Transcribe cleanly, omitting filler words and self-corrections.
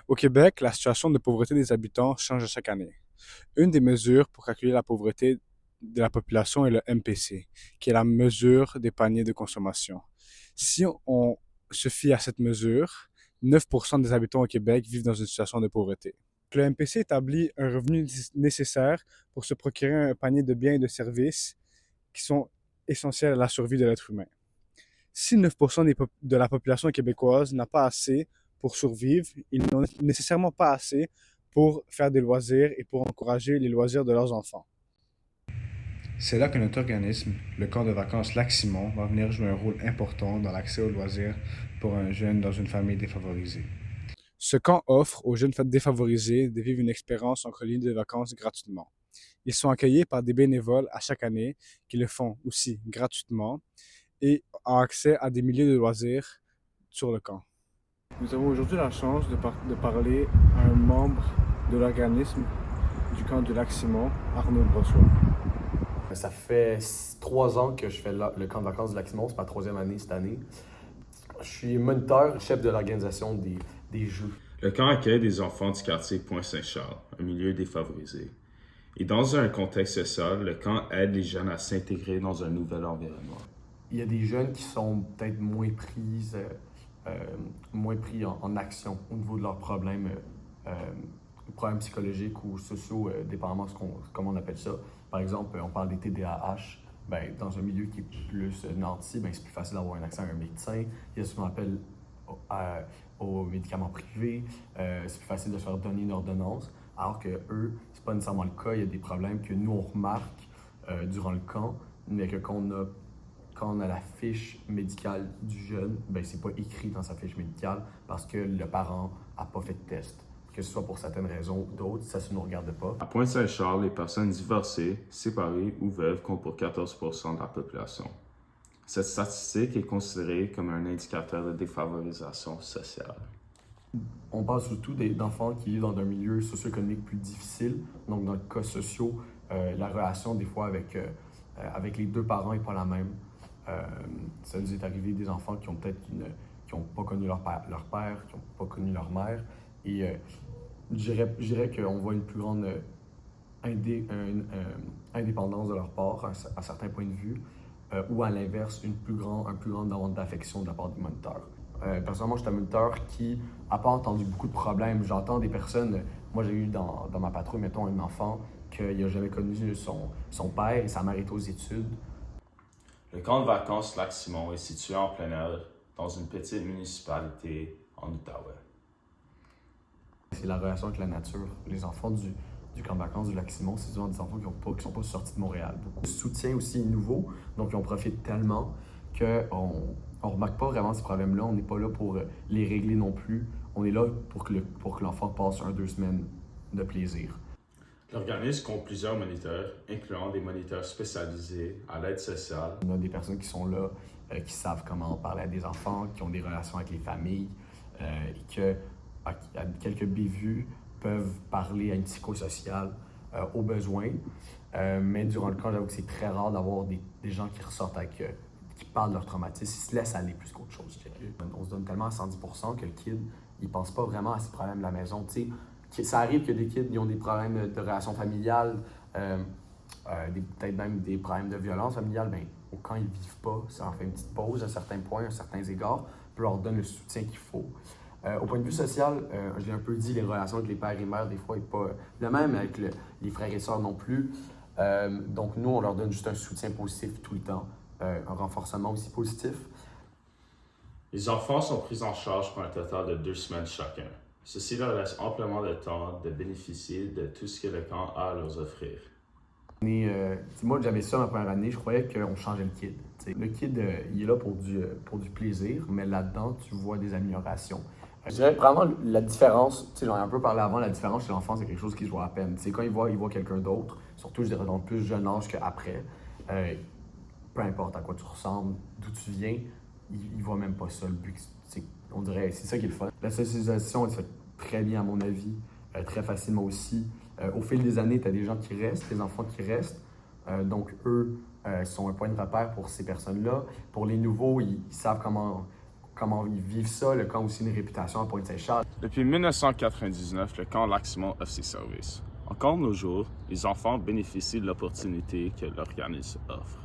Au Québec, la situation de pauvreté des habitants change à chaque année. Une des mesures pour calculer la pauvreté de la population est le MPC, qui est la mesure des paniers de consommation. Si on se fie à cette mesure, 9% des habitants au Québec vivent dans une situation de pauvreté. Le MPC établit un revenu nécessaire pour se procurer un panier de biens et de services qui sont essentiels à la survie de l'être humain. Si 9% de la population québécoise n'a pas assez pour survivre, ils n'ont nécessairement pas assez pour faire des loisirs et pour encourager les loisirs de leurs enfants. C'est là que notre organisme, le camp de vacances Lac-Simon, va venir jouer un rôle important dans l'accès aux loisirs pour un jeune dans une famille défavorisée. Ce camp offre aux jeunes défavorisés de vivre une expérience en colonie de vacances gratuitement. Ils sont accueillis par des bénévoles à chaque année qui le font aussi gratuitement et ont accès à des milliers de loisirs sur le camp. Nous avons aujourd'hui la chance de parler à un membre de l'organisme du camp du Lac-Simon, Arnaud Brossois. Ça fait 3 ans que je fais le camp de vacances du Lac-Simon, c'est ma troisième année cette année. Je suis moniteur, chef de l'organisation des jeux. Le camp accueille des enfants du quartier Pointe-Saint-Charles, un milieu défavorisé. Et dans un contexte social, le camp aide les jeunes à s'intégrer dans un nouvel environnement. Il y a des jeunes qui sont peut-être moins pris en action au niveau de leurs problèmes psychologiques ou sociaux, dépendamment de comment on appelle ça. Par exemple, on parle des TDAH. Ben, dans un milieu qui est plus nanti, ben, c'est plus facile d'avoir un accès à un médecin. Il y a ce qu'on appelle aux médicaments privés. C'est plus facile de se faire donner une ordonnance. Alors que eux, c'est pas nécessairement le cas. Il y a des problèmes que nous, on remarque durant le camp, mais que quand on a la fiche médicale du jeune, ben c'est pas écrit dans sa fiche médicale parce que le parent n'a pas fait de test. Que ce soit pour certaines raisons ou d'autres, ça ne nous regarde pas. À Pointe-Saint-Charles, les personnes divorcées, séparées ou veuves comptent pour 14% de la population. Cette statistique est considérée comme un indicateur de défavorisation sociale. On parle surtout d'enfants qui vivent dans un milieu socio-économique plus difficile. Donc, dans le cas sociaux, la relation des fois avec les deux parents n'est pas la même. Ça nous est arrivé des enfants qui ont peut-être qui n'ont pas connu leur père, qui n'ont pas connu leur mère. Et je dirais qu'on voit une plus grande indépendance de leur part à certains points de vue, ou à l'inverse, un plus grand demande d'affection de la part des moniteurs. Personnellement, je suis un moniteur qui n'a pas entendu beaucoup de problèmes. J'entends des personnes, moi j'ai eu dans ma patrouille, mettons, un enfant qu'il n'a jamais connu son père et sa mère est aux études. Le camp de vacances Lac-Simon est situé en plein air dans une petite municipalité en Outaouais. C'est la relation avec la nature. Les enfants du camp de vacances du Lac-Simon, c'est souvent des enfants qui sont pas sortis de Montréal. Beaucoup. Le soutien aussi est nouveau, donc ils en profitent tellement qu'on ne remarque pas vraiment ces problèmes-là. On n'est pas là pour les régler non plus. On est là pour que l'enfant passe 1-2 semaines de plaisir. L'organisme compte plusieurs moniteurs, incluant des moniteurs spécialisés à l'aide sociale. On a des personnes qui sont là, qui savent comment parler à des enfants, qui ont des relations avec les familles, et que, à quelques bévues, peuvent parler à une psychosociale au besoin. Mais durant le camp, j'avoue que c'est très rare d'avoir des gens qui ressortent qui parlent de leur traumatisme, ils se laissent aller plus qu'autre chose. On se donne tellement à 110% que le kid, il pense pas vraiment à ses problèmes de la maison. T'sais. Ça arrive que des kids ils ont des problèmes de relations familiales, peut-être même des problèmes de violence familiale. Ben, quand ils ne vivent pas, ça en fait une petite pause à certains points, à certains égards, puis leur donne le soutien qu'il faut. Au point de vue social, je l'ai un peu dit, les relations avec les pères et mères, des fois, n'est pas le même, avec les frères et sœurs non plus. Donc, nous, on leur donne juste un soutien positif tout le temps, un renforcement aussi positif. Les enfants sont pris en charge pour un total de 2 semaines chacun. Ceci leur laisse amplement le temps de bénéficier de tout ce que le camp a à leur offrir. Moi, j'avais ça ma première année, je croyais qu'on changeait le kid. T'sais. Le kid, il est là pour du plaisir, mais là-dedans, tu vois des améliorations. Je dirais vraiment la différence, j'en ai un peu parlé avant, la différence chez l'enfant, c'est quelque chose qui se voit à peine. T'sais, quand il voit quelqu'un d'autre, surtout, je dirais, dans le plus jeune âge qu'après, peu importe à quoi tu ressembles, d'où tu viens, il voit même pas ça. Le but, on dirait, c'est ça qui est le fun. La socialisation, elle se fait très bien, à mon avis, très facilement aussi. Au fil des années, tu as des gens qui restent, des enfants qui restent. Donc, eux sont un point de repère pour ces personnes-là. Pour les nouveaux, ils savent comment ils vivent ça, le camp a aussi une réputation à Pointe-Saint-Charles. Depuis 1999, le camp Lac-Simon offre ses services. Encore de nos jours, les enfants bénéficient de l'opportunité que l'organisme offre.